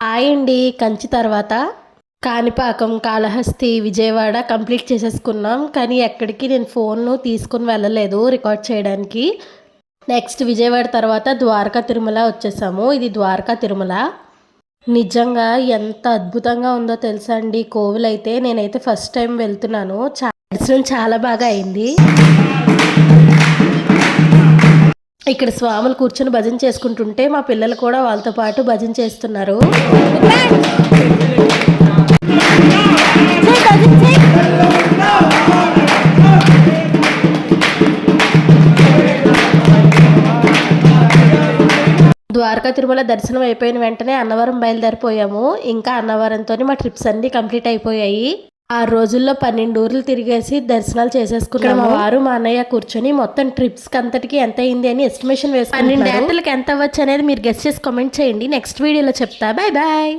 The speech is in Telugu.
హాయ్ అండి. కంచి తర్వాత కాణిపాకం, కాళహస్తి, విజయవాడ కంప్లీట్ చేసేసుకున్నాం. కానీ ఎక్కడికి నేను ఫోన్ను తీసుకుని వెళ్ళలేదు రికార్డ్ చేయడానికి. నెక్స్ట్ విజయవాడ తర్వాత ద్వారకా తిరుమల వచ్చేసాము. ఇది ద్వారకా తిరుమల. నిజంగా ఎంత అద్భుతంగా ఉందో తెలుసా అండి కోవిలైతే. నేనైతే ఫస్ట్ టైం వెళ్తున్నాను. దర్శనం చాలా బాగా అయింది. ఇక్కడ స్వాములు కూర్చొని భజన చేసుకుంటుంటే మా పిల్లలు కూడా వాళ్ళతో పాటు భజన చేస్తున్నారు. ద్వారకా తిరుమల దర్శనం అయిపోయిన వెంటనే అన్నవరం బయలుదేరిపోయాము. ఇంకా అన్నవరంతో మా ట్రిప్స్ అన్నీ కంప్లీట్ అయిపోయాయి. 6 రోజుల్లో 12 ఊర్లు తిరిగేసి దర్శనాలు చేసేసుకున్నాము. మా వారు మా అన్నయ్య కూర్చొని మొత్తం ట్రిప్స్ అంతటికి ఎంత అయింది అని ఎస్టిమేషన్ వేసుకున్నారు. 12 గంటలకు ఎంత అవ్వచ్చు అనేది మీరు గెస్ చేసి కామెంట్ చేయండి. నెక్స్ట్ వీడియోలో చెప్తా. Bye bye.